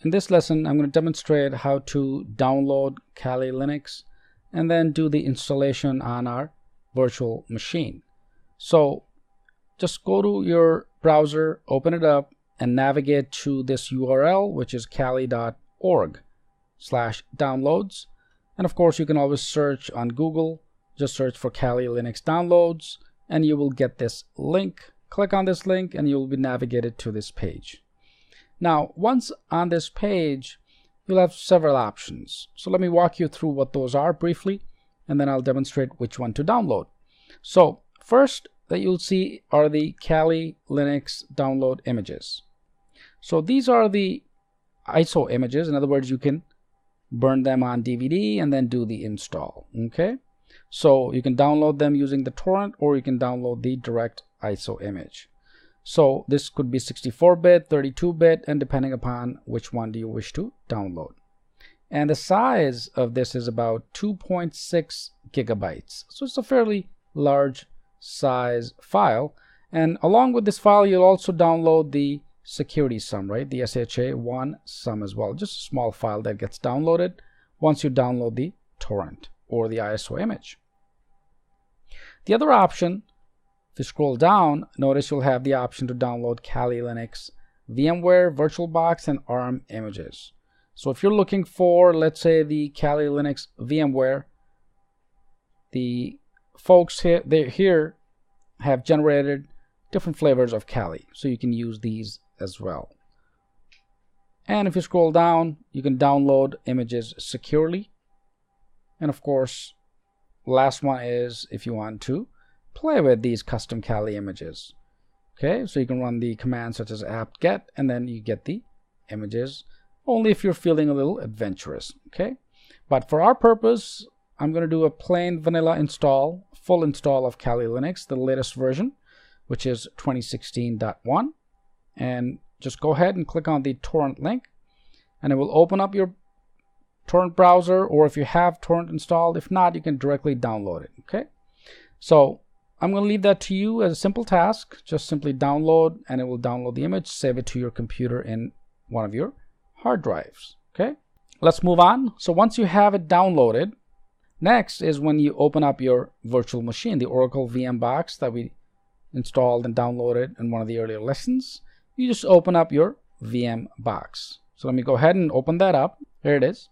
In this lesson, I'm going to demonstrate how to download Kali Linux and then do the installation on our virtual machine. So just go to your browser, open it up, and navigate to this URL, which is kali.org/downloads. And of course, you can always search on Google. Just search for Kali Linux downloads, and you will get this link. Click on this link, and you will be navigated to this page. Now, once on this page, you'll have several options. So let me walk you through what those are briefly, and then I'll demonstrate which one to download. So first that you'll see are the Kali Linux download images. So these are the ISO images. In other words, you can burn them on DVD and then do the install. Okay, so you can download them using the torrent, or you can download the direct ISO image. So this could be 64-bit, 32-bit, and depending upon which one do you wish to download. And the size of this is about 2.6 gigabytes. So it's a fairly large size file. And along with this file, you'll also download the security sum, right? The SHA-1 sum as well. Just a small file that gets downloaded once you download the torrent or the ISO image. The other option, if you scroll down, notice you'll have the option to download Kali Linux, VMware, VirtualBox, and ARM images. So if you're looking for, let's say, the Kali Linux VMware, the folks here have generated different flavors of Kali, so you can use these as well. And if you scroll down, you can download images securely. And of course, last one is if you want to play with these custom Kali images. Okay, so you can run the commands such as apt-get, and then you get the images, only if you're feeling a little adventurous. Okay, but for our purpose, I'm going to do a plain vanilla install, full install of Kali Linux, the latest version, which is 2016.1. And just go ahead and click on the torrent link, and it will open up your torrent browser, or if you have torrent installed. If not, you can directly download it. Okay, so I'm going to leave that to you as a simple task. Just simply download, and it will download the image, save it to your computer in one of your hard drives. Okay, let's move on. So once you have it downloaded, next is when you open up your virtual machine, the Oracle VM box that we installed and downloaded in one of the earlier lessons. You just open up your VM box. So let me go ahead and open that up. Here it is.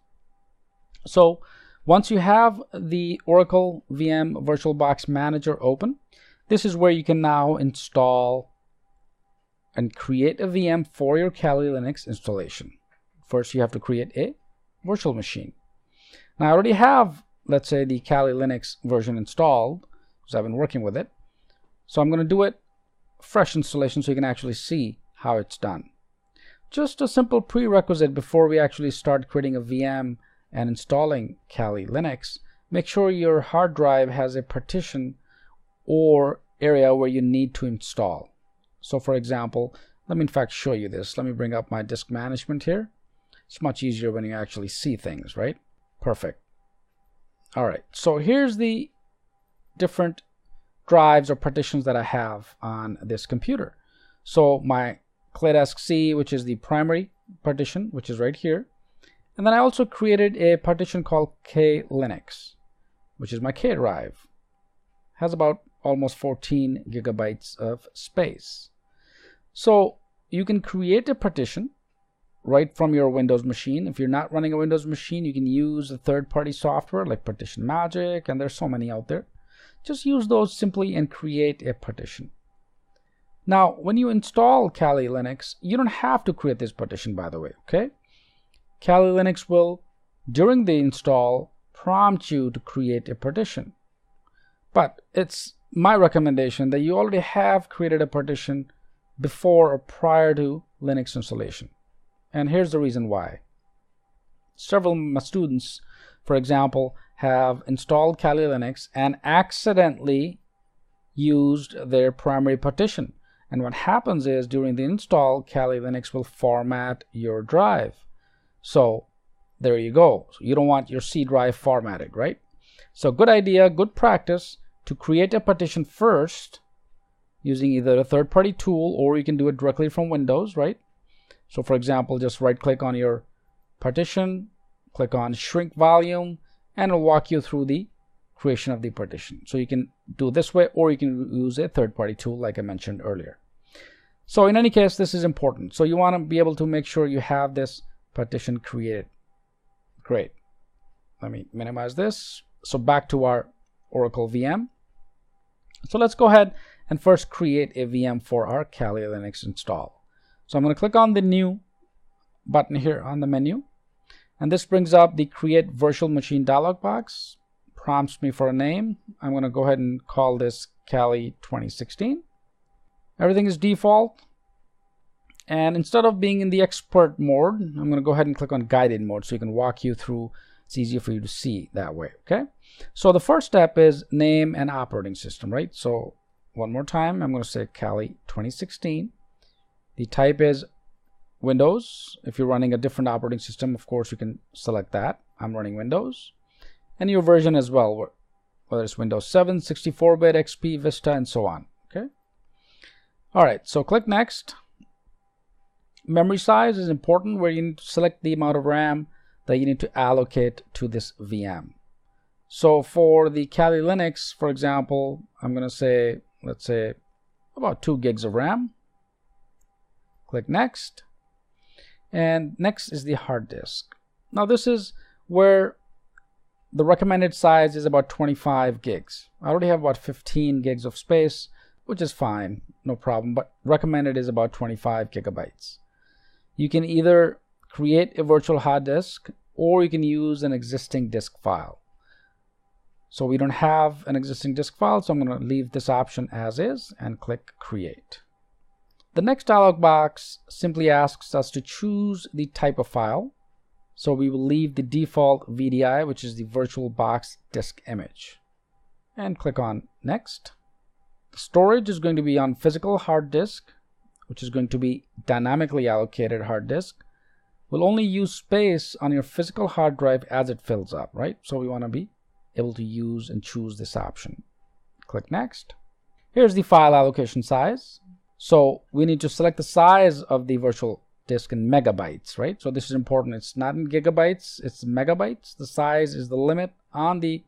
So once you have the Oracle VM VirtualBox Manager open, this is where you can now install and create a VM for your Kali Linux installation. First, you have to create a virtual machine. Now, I already have, let's say, the Kali Linux version installed because I've been working with it. So I'm going to do it fresh installation so you can actually see how it's done. Just a simple prerequisite before we actually start creating a VM and installing Kali Linux, make sure your hard drive has a partition or area where you need to install. So for example, let me in fact show you this. Let me bring up my disk management here. It's much easier when you actually see things, right? Perfect. All right, so here's the different drives or partitions that I have on this computer. So my ClayDesk C, which is the primary partition, which is right here. And then I also created a partition called K Linux, which is my K drive. Has about almost 14 gigabytes of space. So you can create a partition right from your Windows machine. If you're not running a Windows machine, you can use a third-party software like Partition Magic, and there's so many out there. Just use those simply and create a partition. Now, when you install Kali Linux, you don't have to create this partition, by the way, okay? Kali Linux will, during the install, prompt you to create a partition. But it's my recommendation that you already have created a partition before or prior to Linux installation. And here's the reason why. Several of my students, for example, have installed Kali Linux and accidentally used their primary partition. And what happens is during the install, Kali Linux will format your drive. So there you go. So you don't want your C drive formatted, right? So good idea, good practice to create a partition first using either a third-party tool, or you can do it directly from Windows, right? So for example, just right click on your partition, click on shrink volume, and it'll walk you through the creation of the partition. So you can do it this way, or you can use a third-party tool like I mentioned earlier. So in any case, this is important. So you want to be able to make sure you have this partition created. Great. Let me minimize this. So back to our Oracle VM. So let's go ahead and first create a VM for our Kali Linux install. So I'm going to click on the new button here on the menu, and this brings up the create virtual machine dialog box, prompts me for a name. I'm going to go ahead and call this Kali 2016. Everything is default, and instead of being in the expert mode, I'm going to go ahead and click on guided mode so you can walk you through. It's easier for you to see that way. Okay, so the first step is name and operating system, right? So one more time, I'm going to say Kali 2016. The type is Windows. If you're running a different operating system, of course you can select that. I'm running Windows, and your version as well, whether it's Windows 7, 64-bit, XP, Vista, and so on. Okay, all right, so click next. Memory size is important, where you need to select the amount of RAM that you need to allocate to this VM. So for the Kali Linux, for example, I'm going to say, let's say about 2 gigs of RAM. Click next, and next is the hard disk. Now this is where the recommended size is about 25 gigs. I already have about 15 gigs of space, which is fine, no problem, but recommended is about 25 gigabytes. You can either create a virtual hard disk, or you can use an existing disk file. So we don't have an existing disk file, so I'm going to leave this option as is and click create. The next dialog box simply asks us to choose the type of file. So we will leave the default VDI, which is the VirtualBox disk image, and click on next. The storage is going to be on physical hard disk, which is going to be dynamically allocated hard disk. Will only use space on your physical hard drive as it fills up, right? So we want to be able to use and choose this option. Click next. Here's the file allocation size. So we need to select the size of the virtual disk in megabytes, right? So this is important. It's not in gigabytes, it's megabytes. The size is the limit on the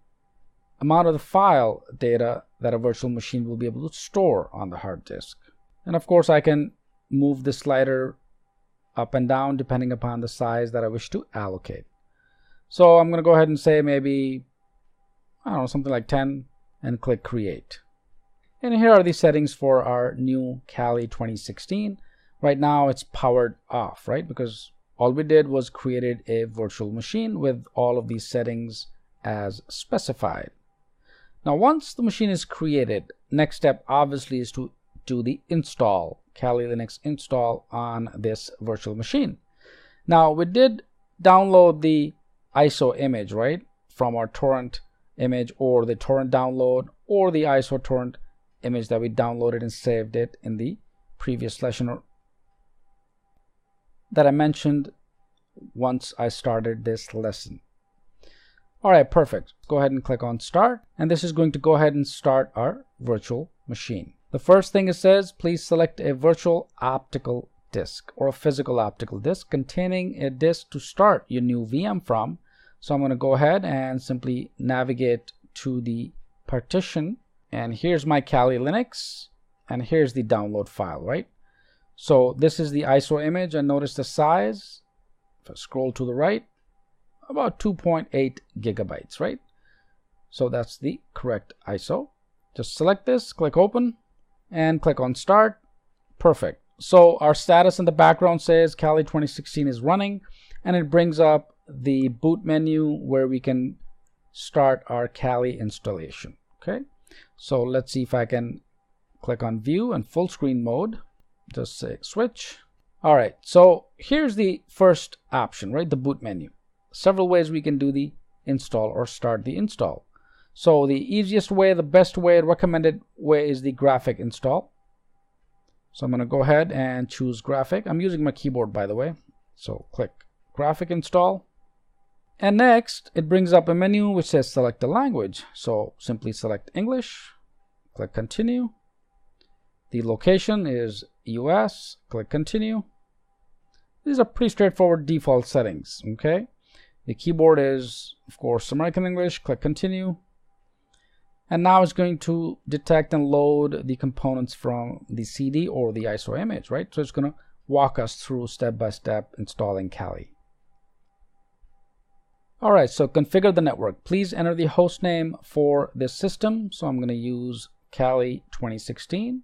amount of the file data that a virtual machine will be able to store on the hard disk. And of course, I can move the slider up and down depending upon the size that I wish to allocate. So I'm going to go ahead and say maybe, I don't know, something like 10, and click create. And here are the settings for our new Kali 2016. Right now it's powered off, right? Because all we did was created a virtual machine with all of these settings as specified. Now once the machine is created, next step obviously is to do the install, Kali Linux install on this virtual machine. Now we did download the ISO image, right, from our torrent image, or the torrent download, or the ISO torrent image that we downloaded and saved it in the previous lesson that I mentioned once I started this lesson. All right, perfect. Go ahead and click on start, and this is going to go ahead and start our virtual machine. The first thing it says, please select a virtual optical disk or a physical optical disk containing a disk to start your new VM from. So I'm going to go ahead and simply navigate to the partition, and here's my Kali Linux, and here's the download file, right? So this is the ISO image, and notice the size, if I scroll to the right, about 2.8 gigabytes, right? So that's the correct ISO. Just select this, click open, and click on start. Perfect. So our status in the background says Kali 2016 is running, and it brings up the boot menu where we can start our Kali installation. Okay, so let's see if I can click on view and full screen mode. Just say switch. All right, so here's the first option, right? The boot menu. Several ways we can do the install or start the install. So the easiest way, the best way, recommended way is the graphic install. So I'm going to go ahead and choose graphic. I'm using my keyboard, by the way. So click graphic install. And next, it brings up a menu which says select a language. So simply select English, click continue. The location is US, click continue. These are pretty straightforward default settings. Okay, the keyboard is of course American English. Click continue, and now it's going to detect and load the components from the CD or the ISO image, right? So it's going to walk us through step by step installing Kali. All right, so configure the network. Please enter the host name for this system. So I'm going to use Kali 2016.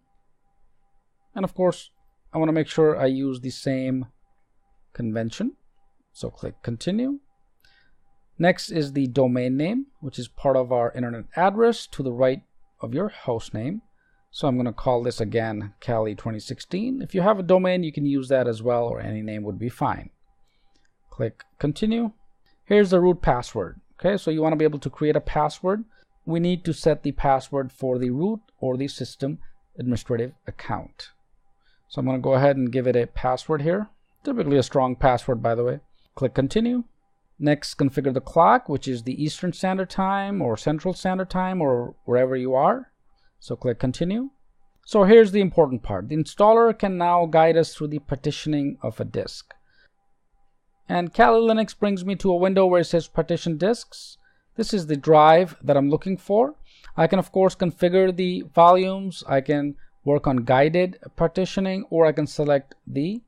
And of course, I want to make sure I use the same convention. So click continue. Next is the domain name, which is part of our internet address to the right of your host name. So I'm going to call this again Kali 2016. If you have a domain, you can use that as well, or any name would be fine. Click continue. Here's the root password. Okay, so you want to be able to create a password. We need to set the password for the root or the system administrative account. So I'm going to go ahead and give it a password here. Typically a strong password, by the way. Click continue. Next, configure the clock, which is the Eastern Standard Time or Central Standard Time or wherever you are. So click continue. So here's the important part. The installer can now guide us through the partitioning of a disk. And Kali Linux brings me to a window where it says partition disks. This is the drive that I'm looking for. I can of course configure the volumes. I can work on guided partitioning, or I can select the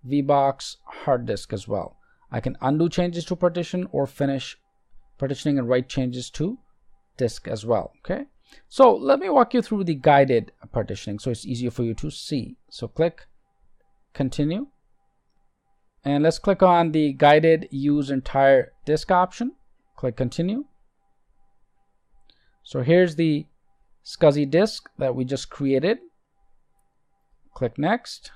VBox hard disk as well. I can undo changes to partition or finish partitioning and write changes to disk as well. Okay, so let me walk you through the guided partitioning so it's easier for you to see. So click continue. And let's click on the guided use entire disk option. Click continue. So here's the SCSI disk that we just created. Click next.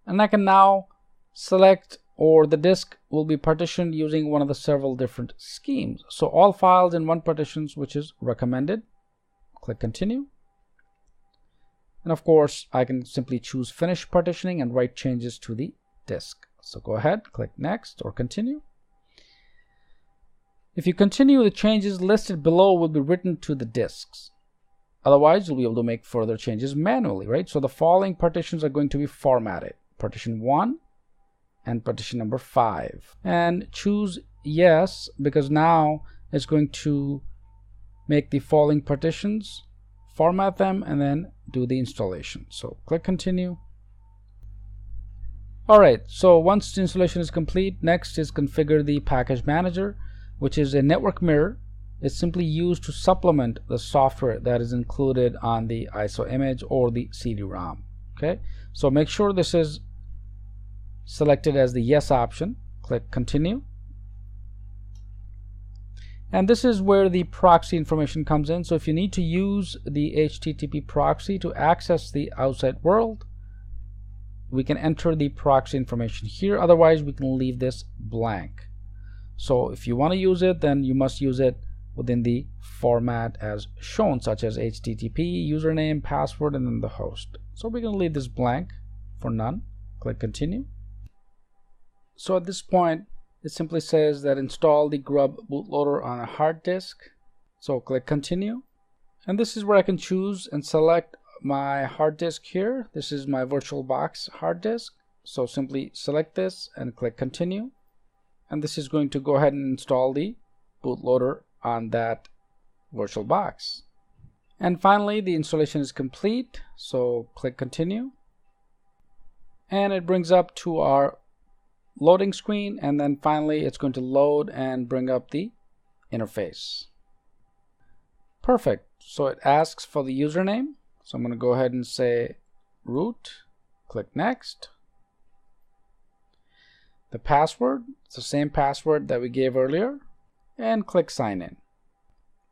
And I can now select, or the disk will be partitioned using one of the several different schemes. So all files in one partitions, which is recommended. Click continue. And of course, I can simply choose finish partitioning and write changes to the disk. So go ahead, click next or continue. If you continue, the changes listed below will be written to the disks. Otherwise, you'll be able to make further changes manually, right? So the following partitions are going to be formatted. Partition 1 and partition number 5. And choose yes, because now it's going to make the following partitions, format them, and then do the installation. So click continue. Alright, so once the installation is complete, next is configure the package manager, which is a network mirror. It's simply used to supplement the software that is included on the ISO image or the CD-ROM. Okay, so make sure this is selected as the yes option. Click continue. And this is where the proxy information comes in. So if you need to use the HTTP proxy to access the outside world, we can enter the proxy information here. Otherwise, we can leave this blank. So if you want to use it, then you must use it within the format as shown, such as HTTP, username, password, and then the host. So we're going to leave this blank for none. Click continue. So at this point, it simply says that install the grub bootloader on a hard disk. So click continue. And this is where I can choose and select my hard disk here. This is my VirtualBox hard disk. So simply select this and click continue. And this is going to go ahead and install the bootloader on that VirtualBox. And finally, the installation is complete. So click continue. And it brings up to our loading screen, and then finally it's going to load and bring up the interface. Perfect. So it asks for the username. So I'm going to go ahead and say root, click next. The password, it's the same password that we gave earlier, and click sign in.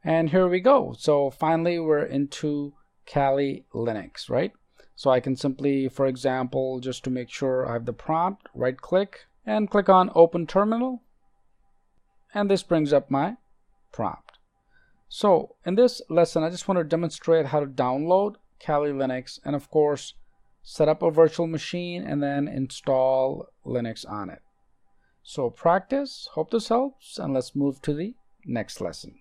And here we go. So finally we're into Kali Linux, right? So I can simply, for example, just to make sure I have the prompt, right click and click on open terminal. And this brings up my prompt. So in this lesson, I just want to demonstrate how to download Kali Linux and of course set up a virtual machine and then install Linux on it. So practice, hope this helps, and let's move to the next lesson.